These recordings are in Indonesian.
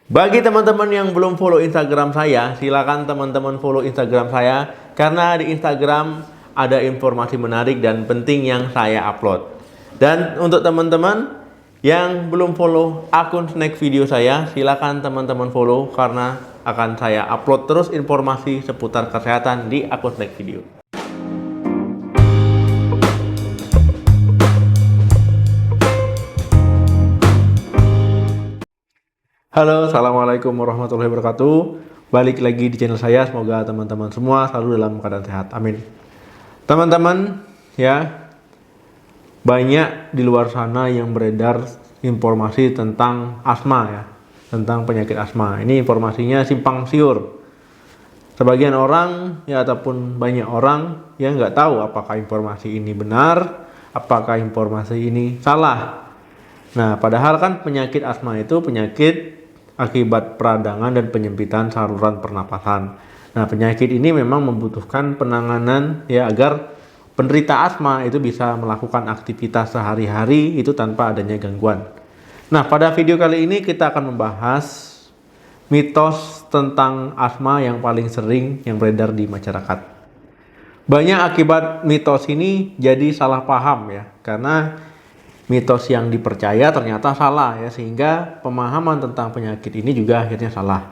Bagi teman-teman yang belum follow Instagram saya, silakan teman-teman follow Instagram saya karena di Instagram ada informasi menarik dan penting yang saya upload. Dan untuk teman-teman yang belum follow akun Snack Video saya, silakan teman-teman follow karena akan saya upload terus informasi seputar kesehatan di akun Snack Video. Halo, assalamualaikum warahmatullahi wabarakatuh. Balik lagi di channel saya. Semoga teman-teman semua selalu dalam keadaan sehat. Amin. Teman-teman, ya, banyak di luar sana yang beredar informasi tentang asma, ya, tentang penyakit asma. Ini informasinya simpang siur. Sebagian orang, ya, ataupun banyak orang yang nggak tahu apakah informasi ini benar, apakah informasi ini salah. Nah, padahal kan penyakit asma itu penyakit akibat peradangan dan penyempitan saluran pernapasan. Nah, penyakit ini memang membutuhkan penanganan, ya, agar penderita asma itu bisa melakukan aktivitas sehari-hari itu tanpa adanya gangguan. Nah, pada video kali ini kita akan membahas mitos tentang asma yang paling sering yang beredar di masyarakat. Banyak akibat mitos ini jadi salah paham, ya, karena mitos yang dipercaya ternyata salah, ya, sehingga pemahaman tentang penyakit ini juga akhirnya salah.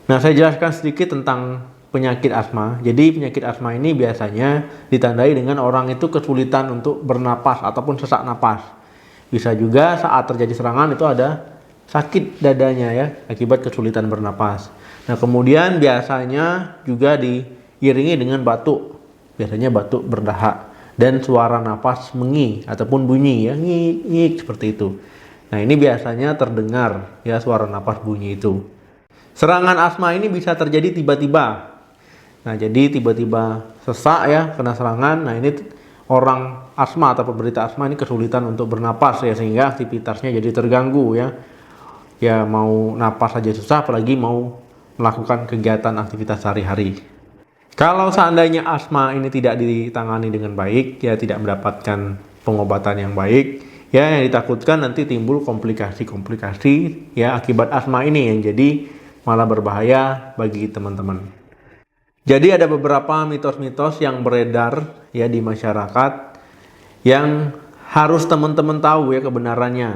Nah, saya jelaskan sedikit tentang penyakit asma. Jadi penyakit asma ini biasanya ditandai dengan orang itu kesulitan untuk bernapas ataupun sesak napas. Bisa juga saat terjadi serangan itu ada sakit dadanya, ya, akibat kesulitan bernapas. Nah, kemudian biasanya juga diiringi dengan batuk. Biasanya batuk berdahak dan suara napas mengi ataupun bunyi, ya, ngik ngik seperti itu. Nah, ini biasanya terdengar, ya, suara napas bunyi itu. Serangan asma ini bisa terjadi tiba-tiba. Nah, jadi tiba-tiba sesak, ya, kena serangan. Nah, ini orang asma atau penderita asma ini kesulitan untuk bernapas, ya, sehingga aktivitasnya jadi terganggu, ya. Ya, mau napas saja susah apalagi mau melakukan kegiatan aktivitas sehari-hari. Kalau seandainya asma ini tidak ditangani dengan baik, ya, tidak mendapatkan pengobatan yang baik, ya, yang ditakutkan nanti timbul komplikasi-komplikasi, ya, akibat asma ini yang jadi malah berbahaya bagi teman-teman. Jadi ada beberapa mitos-mitos yang beredar, ya, di masyarakat yang harus teman-teman tahu, ya, kebenarannya.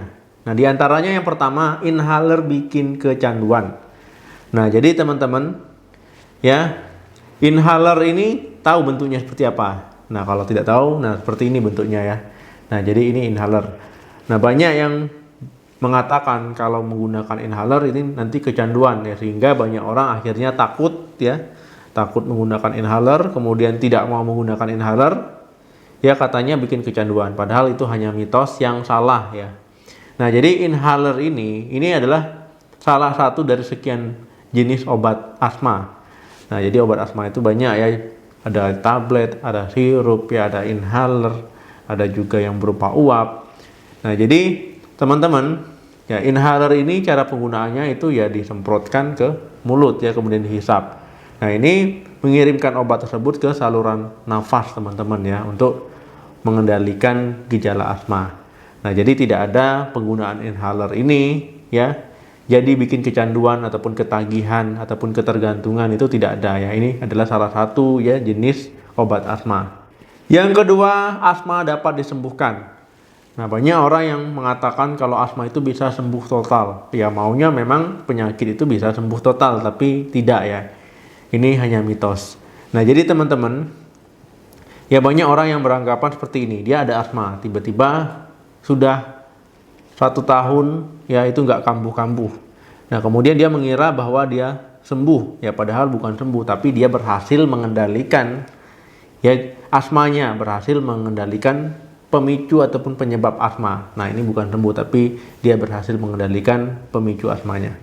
Nah, diantaranya yang pertama, inhaler bikin kecanduan. Nah, jadi teman-teman, ya, inhaler ini tahu bentuknya seperti apa? Nah, kalau tidak tahu, nah seperti ini bentuknya, ya. Nah, jadi ini inhaler. Nah, banyak yang mengatakan kalau menggunakan inhaler ini nanti kecanduan, ya, sehingga banyak orang akhirnya takut, ya, takut menggunakan inhaler, kemudian tidak mau menggunakan inhaler, ya, katanya bikin kecanduan. Padahal itu hanya mitos yang salah, ya. Nah, jadi inhaler ini adalah salah satu dari sekian jenis obat asma. Nah, jadi obat asma itu banyak, ya. Ada tablet, ada sirup, ya, ada inhaler, ada juga yang berupa uap. Nah, jadi teman-teman, ya, inhaler ini cara penggunaannya itu, ya, disemprotkan ke mulut, ya, kemudian dihisap. Nah, ini mengirimkan obat tersebut ke saluran nafas teman-teman, ya, untuk mengendalikan gejala asma. Nah, jadi tidak ada penggunaan inhaler ini, ya, jadi bikin kecanduan ataupun ketagihan ataupun ketergantungan itu tidak ada, ya. Ini adalah salah satu, ya, jenis obat asma. Yang kedua, asma dapat disembuhkan. Nah, banyak orang yang mengatakan kalau asma itu bisa sembuh total. Ya, maunya memang penyakit itu bisa sembuh total, tapi tidak, ya. Ini hanya mitos. Nah, jadi teman-teman, ya, banyak orang yang beranggapan seperti ini. Dia ada asma, tiba-tiba sudah 1 tahun, ya, itu nggak kambuh-kambuh. Nah, kemudian dia mengira bahwa dia sembuh, ya, padahal bukan sembuh, tapi dia berhasil mengendalikan, ya, asmanya, berhasil mengendalikan pemicu ataupun penyebab asma. Nah, ini bukan sembuh, tapi dia berhasil mengendalikan pemicu asmanya.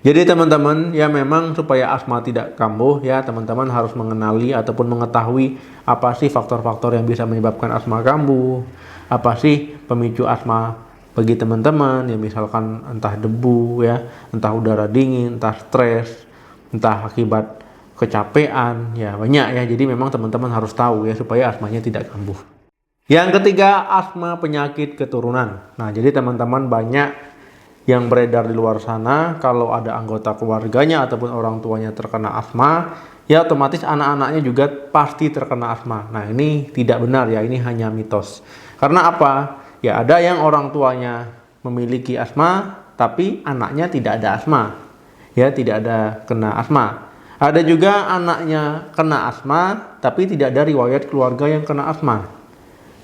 Jadi teman-teman, ya, memang supaya asma tidak kambuh, ya, teman-teman harus mengenali ataupun mengetahui apa sih faktor-faktor yang bisa menyebabkan asma kambuh, apa sih pemicu asma bagi teman-teman, ya, misalkan entah debu, ya, entah udara dingin, entah stres, entah akibat kecapean, ya, banyak, ya. Jadi memang teman-teman harus tahu, ya, supaya asmanya tidak kambuh. Yang ketiga, asma penyakit keturunan. Nah, jadi teman-teman banyak yang beredar di luar sana, kalau ada anggota keluarganya ataupun orang tuanya terkena asma, ya otomatis anak-anaknya juga pasti terkena asma. Nah, ini tidak benar ya, ini hanya mitos. Karena apa? Ya ada yang orang tuanya memiliki asma, tapi anaknya tidak ada asma. Ya, tidak ada kena asma. Ada juga anaknya kena asma, tapi tidak ada riwayat keluarga yang kena asma.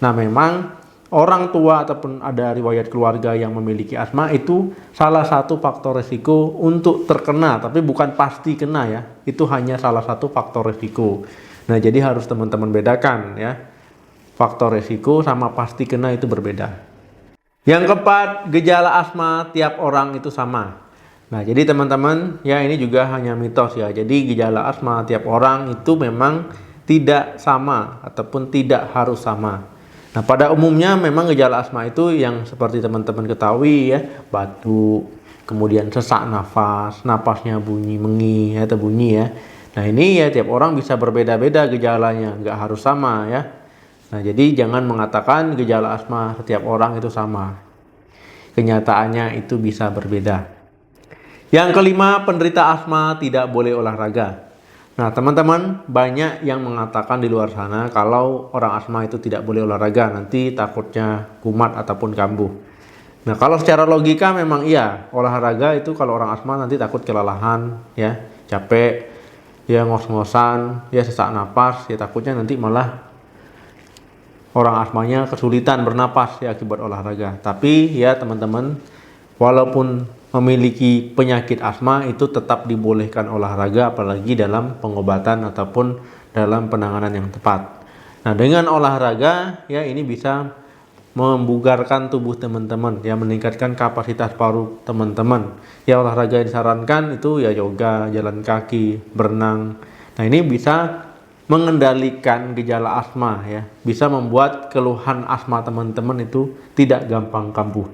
Nah, memang orang tua ataupun ada riwayat keluarga yang memiliki asma itu salah satu faktor risiko untuk terkena, tapi bukan pasti kena ya. Itu hanya salah satu faktor risiko. Nah, jadi harus teman-teman bedakan ya. Faktor risiko sama pasti kena itu berbeda. Yang keempat, gejala asma tiap orang itu sama. Nah, jadi teman-teman, ya ini juga hanya mitos ya. Jadi gejala asma tiap orang itu memang tidak sama ataupun tidak harus sama. Nah, pada umumnya memang gejala asma itu yang seperti teman-teman ketahui ya, batuk, kemudian sesak nafas, napasnya bunyi mengi atau bunyi ya. Nah, ini ya tiap orang bisa berbeda-beda gejalanya, nggak harus sama ya. Nah, jadi jangan mengatakan gejala asma setiap orang itu sama. Kenyataannya itu bisa berbeda. Yang kelima, penderita asma tidak boleh olahraga. Nah, teman-teman, banyak yang mengatakan di luar sana kalau orang asma itu tidak boleh olahraga, nanti takutnya kumat ataupun kambuh. Nah, kalau secara logika memang iya, olahraga itu kalau orang asma nanti takut kelelahan, ya, capek, ya ngos-ngosan, ya sesak napas, ya takutnya nanti malah orang asmanya kesulitan bernapas ya akibat olahraga. Tapi ya teman-teman, walaupun memiliki penyakit asma itu tetap dibolehkan olahraga, apalagi dalam pengobatan ataupun dalam penanganan yang tepat. Nah, dengan olahraga ya ini bisa membugarkan tubuh teman-teman, ya meningkatkan kapasitas paru teman-teman. Ya olahraga yang disarankan itu ya yoga, jalan kaki, berenang. Nah, ini bisa mengendalikan gejala asma ya, bisa membuat keluhan asma teman-teman itu tidak gampang kambuh.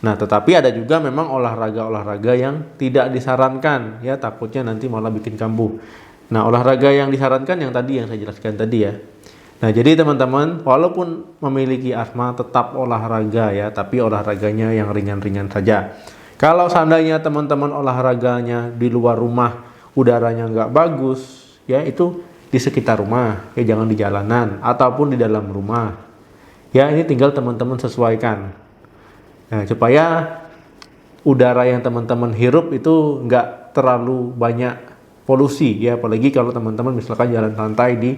Nah, tetapi ada juga memang olahraga-olahraga yang tidak disarankan ya, takutnya nanti malah bikin kambuh. Nah, olahraga yang disarankan yang tadi yang saya jelaskan tadi ya. Nah, jadi teman-teman, walaupun memiliki asma tetap olahraga ya, tapi olahraganya yang ringan-ringan saja. Kalau seandainya teman-teman olahraganya di luar rumah, udaranya nggak bagus ya, itu di sekitar rumah ya, jangan di jalanan ataupun di dalam rumah. Ya, ini tinggal teman-teman sesuaikan. Nah, supaya udara yang teman-teman hirup itu nggak terlalu banyak polusi ya, apalagi kalau teman-teman misalkan jalan santai di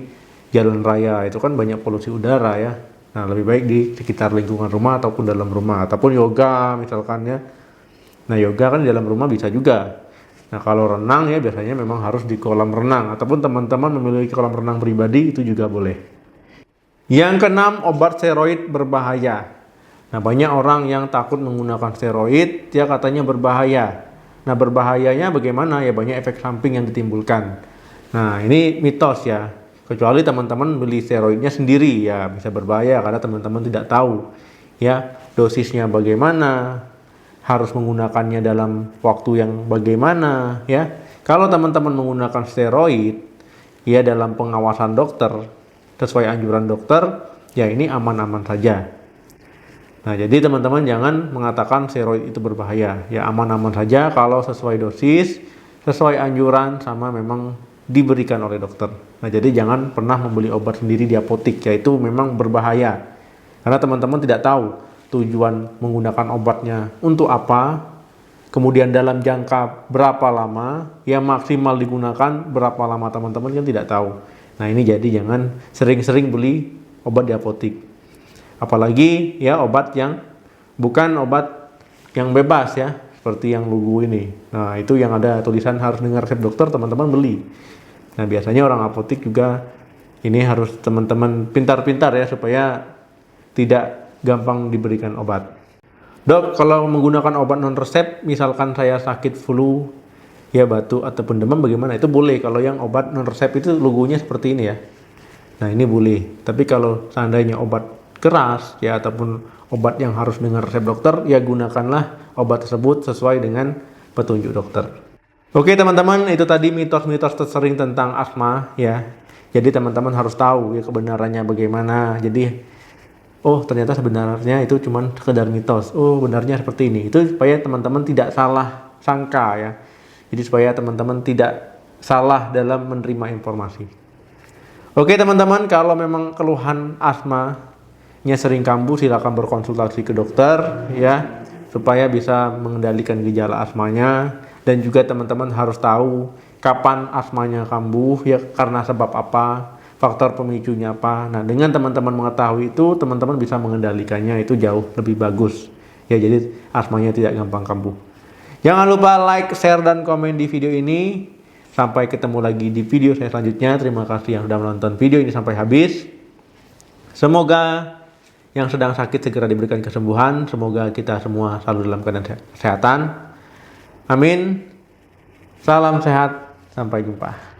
jalan raya, itu kan banyak polusi udara ya. Nah, lebih baik di sekitar lingkungan rumah ataupun dalam rumah, ataupun yoga misalkan ya. Nah, yoga kan di dalam rumah bisa juga. Nah, kalau renang ya biasanya memang harus di kolam renang, ataupun teman-teman memiliki kolam renang pribadi itu juga boleh. Yang keenam, obat steroid berbahaya. Nah, banyak orang yang takut menggunakan steroid, dia katanya berbahaya. Nah, berbahayanya bagaimana? Ya banyak efek samping yang ditimbulkan. Nah, ini mitos ya. Kecuali teman-teman beli steroidnya sendiri ya bisa berbahaya karena teman-teman tidak tahu ya dosisnya bagaimana, harus menggunakannya dalam waktu yang bagaimana ya. Kalau teman-teman menggunakan steroid ya dalam pengawasan dokter sesuai anjuran dokter, ya ini aman-aman saja. Nah, jadi teman-teman jangan mengatakan steroid itu berbahaya. Ya aman-aman saja kalau sesuai dosis, sesuai anjuran sama memang diberikan oleh dokter. Nah, jadi jangan pernah membeli obat sendiri di apotik, yaitu memang berbahaya. Karena teman-teman tidak tahu tujuan menggunakan obatnya untuk apa, kemudian dalam jangka berapa lama, ya maksimal digunakan berapa lama teman-teman kan tidak tahu. Nah, ini jadi jangan sering-sering beli obat di apotik. Apalagi ya obat yang bukan obat yang bebas ya, seperti yang lugu ini. Nah, itu yang ada tulisan harus dengar resep dokter, teman-teman beli. Nah, biasanya orang apotik juga ini harus teman-teman pintar-pintar ya supaya tidak gampang diberikan obat. Dok, kalau menggunakan obat non resep, misalkan saya sakit flu, ya batuk ataupun demam bagaimana? Itu boleh kalau yang obat non resep itu logonya seperti ini ya. Nah, ini boleh. Tapi kalau seandainya obat keras ya ataupun obat yang harus dengan resep dokter, ya gunakanlah obat tersebut sesuai dengan petunjuk dokter. Oke teman-teman, itu tadi mitos-mitos tersering tentang asma ya. Jadi teman-teman harus tahu ya kebenarannya bagaimana. Jadi oh ternyata sebenarnya itu cuman sekedar mitos, oh benarnya seperti ini. Itu supaya teman-teman tidak salah sangka ya, jadi supaya teman-teman tidak salah dalam menerima informasi. Oke teman-teman, kalau memang keluhan asmanya sering kambuh, silakan berkonsultasi ke dokter ya, supaya bisa mengendalikan gejala asmanya. Dan juga teman-teman harus tahu kapan asmanya kambuh ya, karena sebab apa, faktor pemicunya apa. Nah, dengan teman-teman mengetahui itu, teman-teman bisa mengendalikannya, itu jauh lebih bagus ya, jadi asmanya tidak gampang kambuh. Jangan lupa like, share, dan komen di video ini. Sampai ketemu lagi di video saya selanjutnya. Terima kasih yang sudah menonton video ini sampai habis. Semoga yang sedang sakit segera diberikan kesembuhan. Semoga kita semua selalu dalam keadaan kesehatan. Amin. Salam sehat. Sampai jumpa.